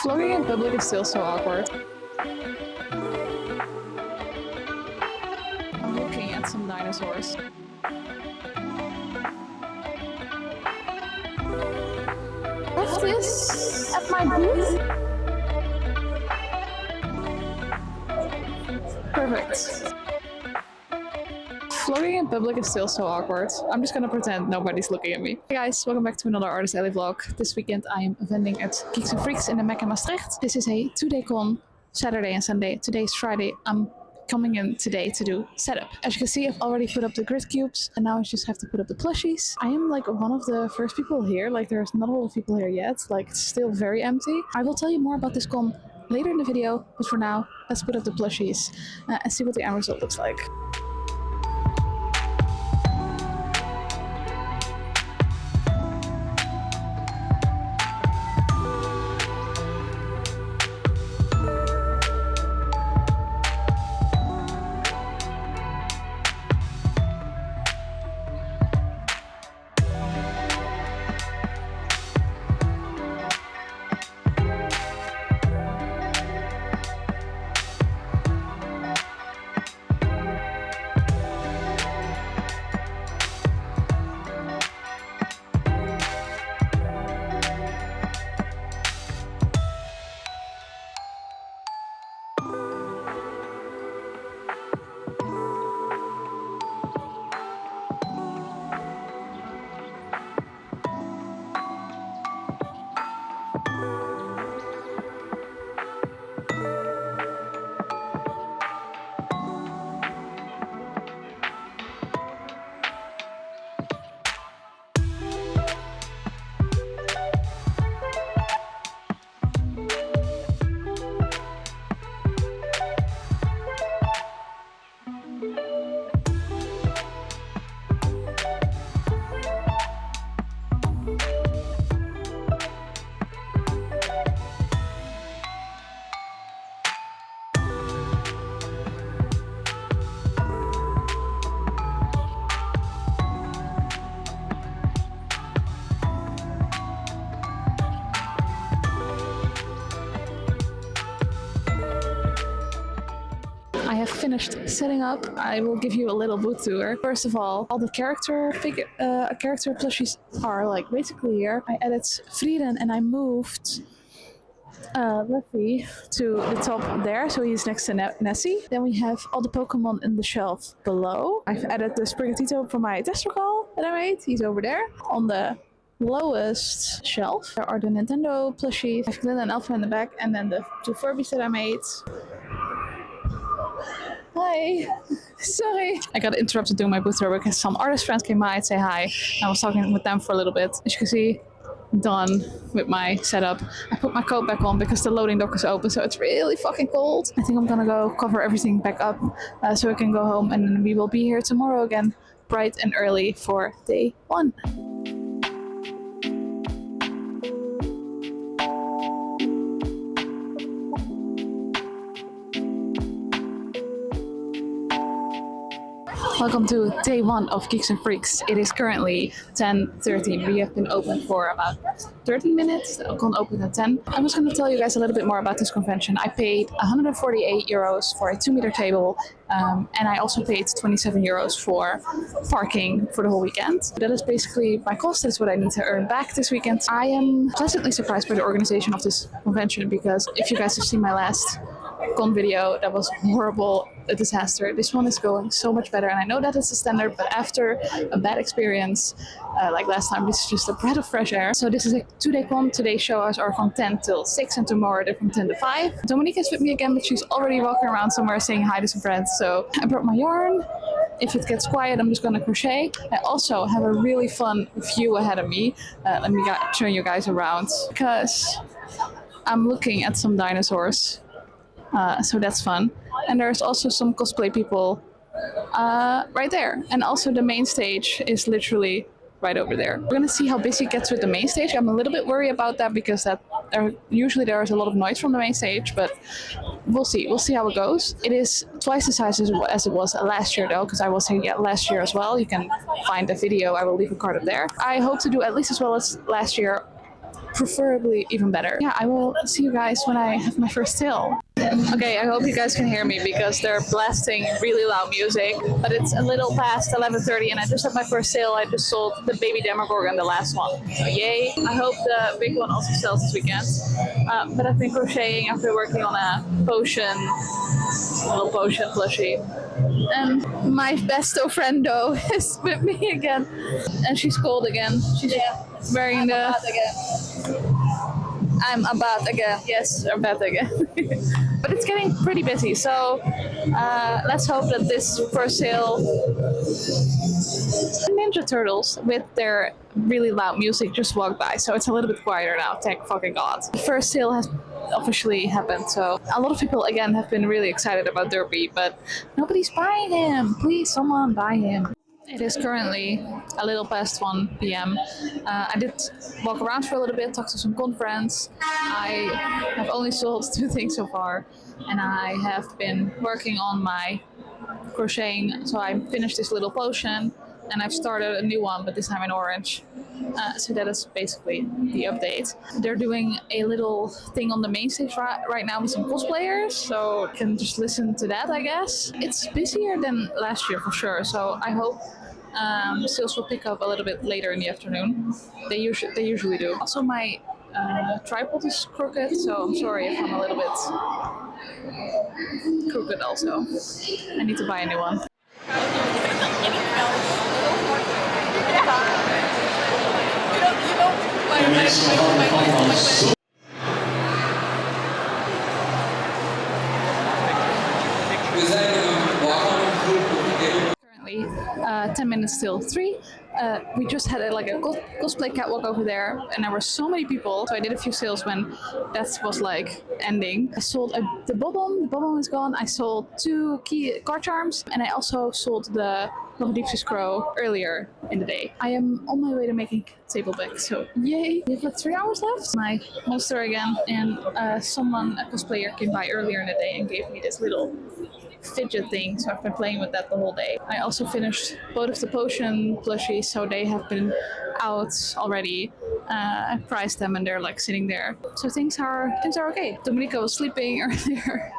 Vlogging in public is still so awkward. I'm looking at some dinosaurs. Left this at my booth. Perfect. Vlogging in public is still so awkward. I'm just gonna pretend nobody's looking at me. Hey guys, welcome back to another Artist Alley vlog. This weekend I am vending at Geeks and Freaks in the Mac in Maastricht. This is a 2-day con, Saturday and Sunday. Today is Friday. I'm coming in today to do setup. As you can see, I've already put up the grid cubes and now I just have to put up the plushies. I am like one of the first people here. Like there's not a lot of people here yet. Like it's still very empty. I will tell you more about this con later in the video, but for now, let's put up the plushies and see what the end result looks like. I have finished setting up. I will give you a little booth tour. First of all the character plushies are like basically here. I added Frieden and I moved Luffy to the top there, so he's next to Nessie. Then we have all the Pokemon in the shelf below. I've added the Sprigatito for my tester call that I made. He's over there. On the lowest shelf there are the Nintendo plushies. I have Glinda and Alpha in the back, and then the two Furbies that I made. Hi. Sorry. I got interrupted doing my booth tour because some artist friends came by and say hi. I was talking with them for a little bit. As you can see, done with my setup. I put my coat back on because the loading dock is open, so it's really fucking cold. I think I'm gonna go cover everything back up so I can go home, and then we will be here tomorrow again, bright and early for day 1. Welcome to day 1 of Geeks and Freaks. It is currently 10:13. We have been open for about 30 minutes. The con opened at 10. I was going to tell you guys a little bit more about this convention. I paid 148 euros for a 2-meter table, and I also paid 27 euros for parking for the whole weekend. That is basically my cost. That's what I need to earn back this weekend. I am pleasantly surprised by the organization of this convention, because if you guys have seen my last con video, that was horrible, a disaster. This one is going so much better, and I know that is the standard, but after a bad experience like last time, this is just a breath of fresh air. So this is a 2-day con. Today's show hours are from 10 till 6, and tomorrow they're from 10 to 5. Dominique is with me again, but she's already walking around somewhere saying hi to some friends. So I brought my yarn. If it gets quiet, I'm just gonna crochet. I also have a really fun view ahead of me. Let me show you guys around, because I'm looking at some dinosaurs. So that's fun. And there's also some cosplay people right there. And also the main stage is literally right over there. We're gonna see how busy it gets with the main stage. I'm a little bit worried about that, because usually there is a lot of noise from the main stage, but we'll see. We'll see how it goes. It is twice the size as it was last year though, because I was here last year as well. You can find the video. I will leave a card up there. I hope to do at least as well as last year, preferably even better. Yeah, I will see you guys when I have my first sale. Okay, I hope you guys can hear me because they're blasting really loud music, but it's a little past 11:30 and I just had my first sale. I just sold the baby Demogorgon, the last one. So yay. I hope the big one also sells this weekend. But I've been crocheting, I've been working on a potion, little potion plushie. And my besto friendo is with me again. And she's cold again. She's wearing the... I'm about again. Yes, about again. But it's getting pretty busy, so let's hope that this first sale... Ninja Turtles with their really loud music just walked by, so it's a little bit quieter now, thank fucking god. The first sale has officially happened, so a lot of people again have been really excited about Uppbeat, but nobody's buying him. Please, someone buy him. It is currently a little past 1 p.m. I did walk around for a little bit, talk to some friends. I have only sold 2 things so far, and I have been working on my crocheting. So I finished this little potion, and I've started a new one, but this time in orange. So that is basically the update. They're doing a little thing on the main stage right now with some cosplayers, so you can just listen to that, I guess. It's busier than last year for sure, so I hope sales will pick up a little bit later in the afternoon. They usually do. Also, my tripod is crooked, so I'm sorry if I'm a little bit crooked also. I need to buy a new one. Currently 10 minutes till 3. We just had a cosplay catwalk over there, and there were so many people, so I did a few sales when that was like ending. I sold the bob-omb is gone. I sold 2 key card charms, and I also sold the Love Deep Sea Scroll earlier in the day. I am on my way to making table bags, so yay! We have like 3 hours left. My monster again, and a cosplayer came by earlier in the day and gave me this little fidget thing, so I've been playing with that the whole day. I also finished both of the potion plushies, so they have been out already. I priced them and they're like sitting there. So things are okay. Dominica was sleeping earlier.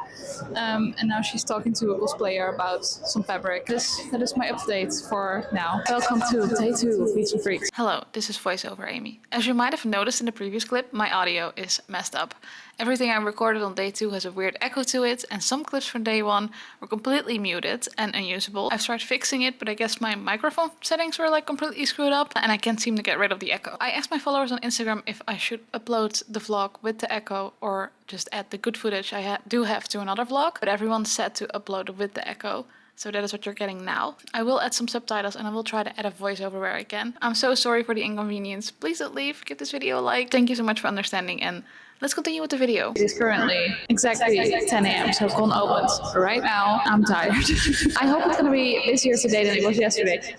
And now she's talking to a cosplayer about some fabric. That is my update for now. Welcome to day 2 of Geeks and Freaks. Hello, this is voiceover Amy. As you might have noticed in the previous clip, my audio is messed up. Everything I recorded on day 2 has a weird echo to it, and some clips from day 1 were completely muted and unusable. I've tried fixing it, but I guess my microphone settings were like completely screwed up and I can't seem to get rid of the echo. I asked my followers on Instagram if I should upload the vlog with the echo or just add the good footage I do have to another vlog, but everyone said to upload with the echo. So that is what you're getting now. I will add some subtitles and I will try to add a voiceover where I can. I'm so sorry for the inconvenience. Please don't leave. Give this video a like. Thank you so much for understanding, and let's continue with the video. It is currently exactly 10 a.m. so Con opens. Right now, I'm tired. I hope it's going to be busier today than it was yesterday.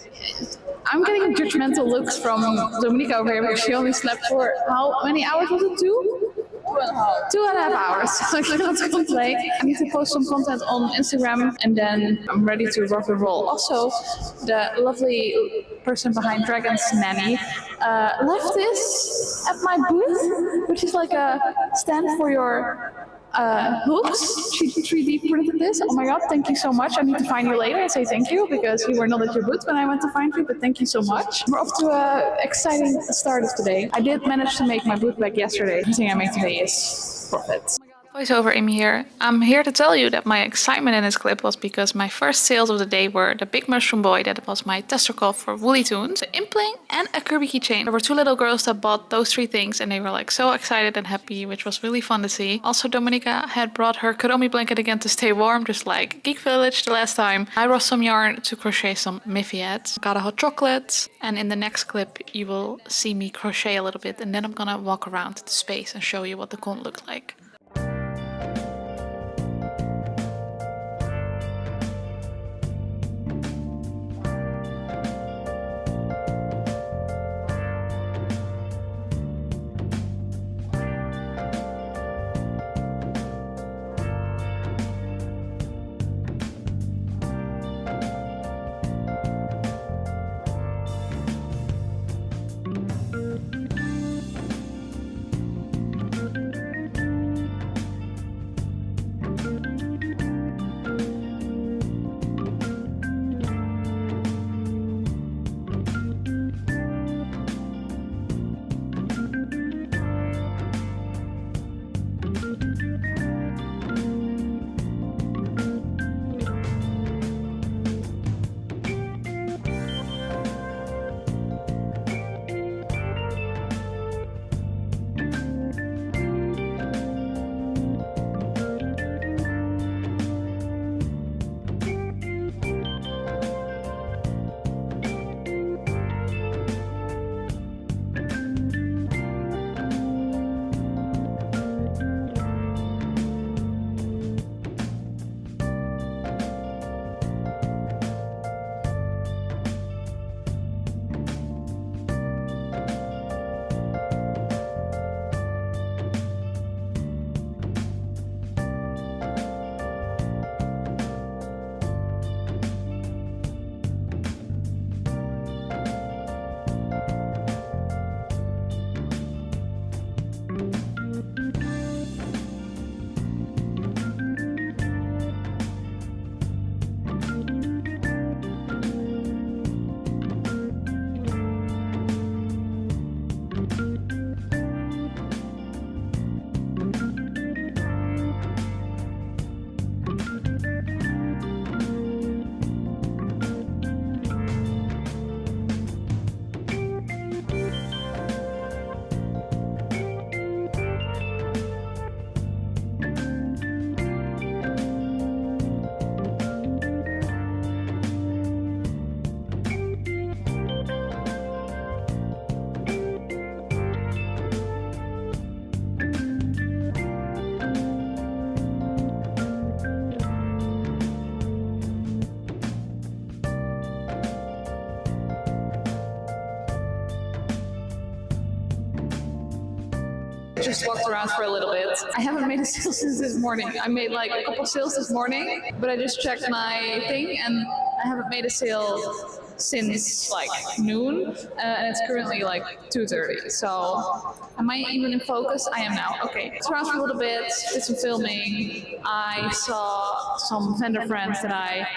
I'm getting judgmental looks from Dominica over here because she only slept for how many hours was it? 2? 2.5 hours. So I cannot complain. I need to post some content on Instagram and then I'm ready to rock and roll. Also, the lovely person behind Dragon's Nanny left this at my booth, which is like a stand for your hooks. She 3D printed this. Oh my god, thank you so much. I need to find you later and say thank you because you were not at your booth when I went to find you, but thank you so much. We're off to an exciting start of today. I did manage to make my booth bag yesterday. The thing I made today is profit. Voiceover Amy here. I'm here to tell you that my excitement in this clip was because my first sales of the day were the big mushroom boy that was my tester call for Woolly Tunes, the impling, and a Kirby keychain. There were 2 little girls that bought those 3 things and they were like so excited and happy, which was really fun to see. Also, Dominica had brought her Kuromi blanket again to stay warm, just like Geek Village the last time. I brought some yarn to crochet some Miffy hats. Got a hot chocolate, and in the next clip you will see me crochet a little bit and then I'm gonna walk around the space and show you what the con looked like. Just walked around for a little bit. I haven't made a sale since this morning. I made like a couple sales this morning, but I just checked my thing and I haven't made a sale since like noon, and it's currently like 2:30. So am I even in focus? I am now. Okay. Walked around for a little bit, did some filming. I saw some vendor friends that I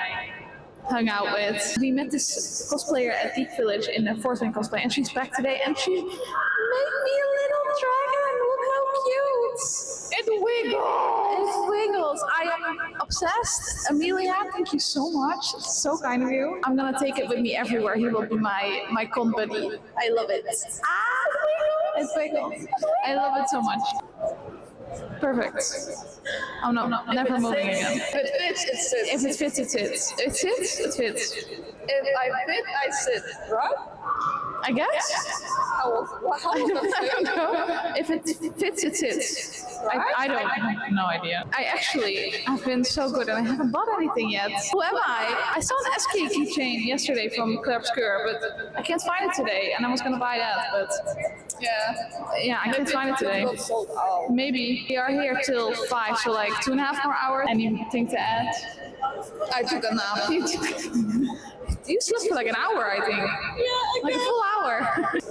hung out with. We met this cosplayer at Geek Village in the fourth wing cosplay, and she's back today, and she made me a little dragon. Look how cute! It wiggles! It wiggles! I am obsessed. Amelia, thank you so much. It's so kind of you. I'm gonna take it with me everywhere. He will be my con buddy. I love it. Ah, it wiggles! It wiggles! I love it so much. Perfect. Oh no, never moving again. If it fits, it sits. If it fits, it fits. It fits, it fits. If I fit, I sit, right? I guess. How I don't know. If it fits, it fits. I don't have no idea. I actually have been so good and I haven't bought anything yet. Who am I? I saw an SK keychain yesterday from Claire Obscure, but I can't find it today, and I was gonna buy that, but yeah, I can't find it today. Maybe we are here till 5, so like 2.5 more hours. Anything to add? I took a nap. You slept for like an hour, I think. Yeah, like a full hour.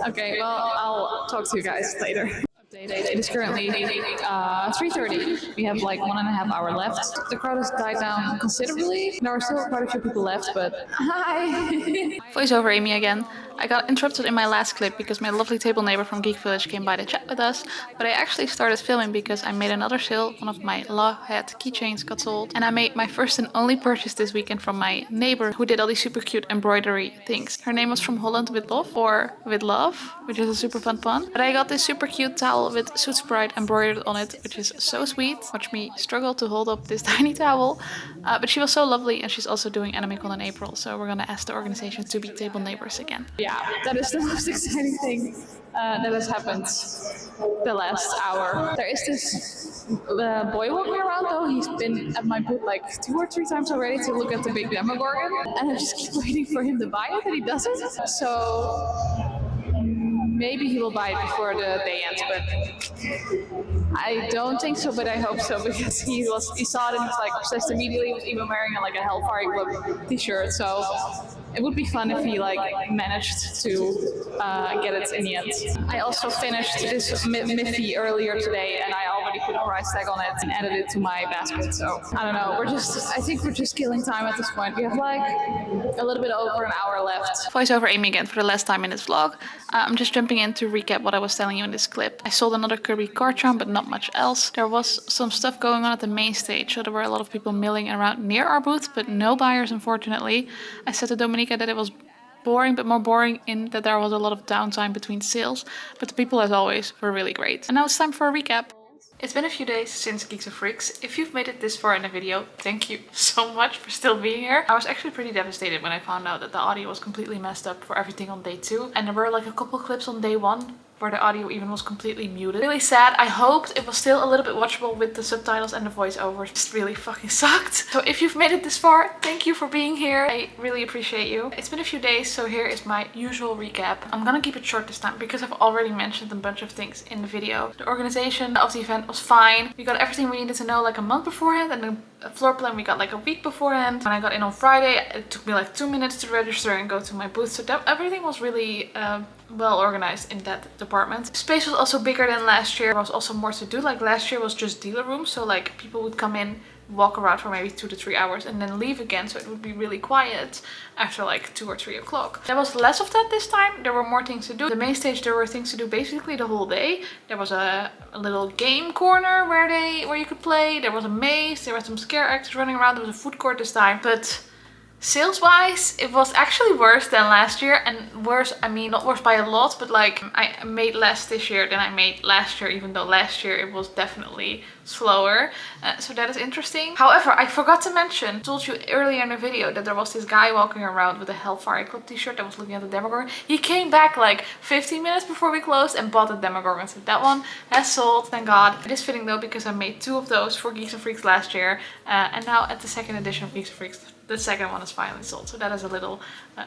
Okay, well, I'll talk to you guys later. It is currently 3:30. We have like 1.5 hours left. The crowd has died down considerably. There are still quite a few people left, but hi. Voiceover Amy again. I got interrupted in my last clip because my lovely table neighbor from Geek Village came by to chat with us, but I actually started filming because I made another sale. One of my law hat keychains got sold, and I made my first and only purchase this weekend from my neighbor who did all these super cute embroidery things. Her name was From Holland with Love, or with Love, which is a super fun pun. But I got this super cute towel with Suit Sprite embroidered on it, which is so sweet. Watch me struggle to hold up this tiny towel, but she was so lovely, and she's also doing AnimeCon in April, so we're gonna ask the organization to be table neighbors again. Yeah, that is the most exciting thing that has happened the last hour. There is this boy walking around though. He's been at my booth like 2 or 3 times already to look at the big Demogorgon, and I just keep waiting for him to buy it, and he doesn't. So maybe he will buy it before the day ends, but I don't think so, but I hope so, because he saw it and was like obsessed immediately. He was even wearing like a Hellfire Club t-shirt, so it would be fun if he like managed to get it in the end. I also finished this Miffy earlier today, and I already put a price tag on it and added it to my basket. So I don't know. I think we're just killing time at this point. We have like a little bit over an hour left. Voiceover Amy again for the last time in this vlog. I'm just jumping in to recap what I was telling you in this clip. I sold another Kirby card charm, but not much else. There was some stuff going on at the main stage, so there were a lot of people milling around near our booth, but no buyers unfortunately. I said to Dominica that it was boring, but more boring in that there was a lot of downtime between sales, but the people as always were really great. And now it's time for a recap. It's been a few days since Geeks and Freaks. If you've made it this far in the video, thank you so much for still being here. I was actually pretty devastated when I found out that the audio was completely messed up for everything on day 2. And there were like a couple clips on day 1 where the audio even was completely muted. Really sad. I hoped it was still a little bit watchable with the subtitles and the voiceovers. It just really fucking sucked. So if you've made it this far, thank you for being here. I really appreciate you. It's been a few days, so here is my usual recap. I'm gonna keep it short this time because I've already mentioned a bunch of things in the video. The organization of the event was fine. We got everything we needed to know like a month beforehand, and the floor plan we got like a week beforehand. When I got in on Friday, it took me like 2 minutes to register and go to my booth. So everything was really well organized in that department. Space was also bigger than last year. There was also more to do. Like last year was just dealer rooms, so like people would come in, walk around for maybe 2 to 3 hours and then leave again, so it would be really quiet after like 2 or 3 o'clock. There was less of that this time. There were more things to do. The main stage, there were things to do basically the whole day. There was a little game corner where you could play. There was a maze. There were some scare actors running around. There was a food court this time, but sales wise, it was actually worse than last year. And worse, I mean, not worse by a lot, but like I made less this year than I made last year, even though last year it was definitely slower. So that is interesting. However, I forgot to mention, I told you earlier in the video that there was this guy walking around with a Hellfire Club t-shirt that was looking at the Demogorgon. He came back like 15 minutes before we closed and bought the Demogorgon. So that one has sold, thank God. It is fitting though, because I made 2 of those for Geeks and Freaks last year. And now at the second edition of Geeks and Freaks, the second one is finally sold. So that is a little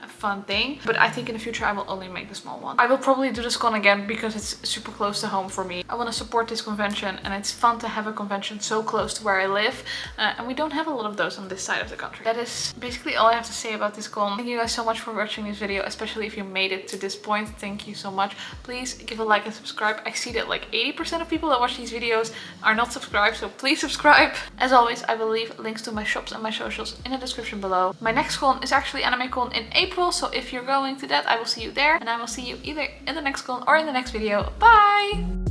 fun thing. But I think in the future I will only make the small one. I will probably do this con again because it's super close to home for me. I want to support this convention, and it's fun to have a convention so close to where I live. And we don't have a lot of those on this side of the country. That is basically all I have to say about this con. Thank you guys so much for watching this video, especially if you made it to this point. Thank you so much. Please give a like and subscribe. I see that like 80% of people that watch these videos are not subscribed, so please subscribe. As always, I will leave links to my shops and my socials in the description below. My next con is actually AnimeCon in April, so if you're going to that, I will see you there, and I will see you either in the next con or in the next video. Bye!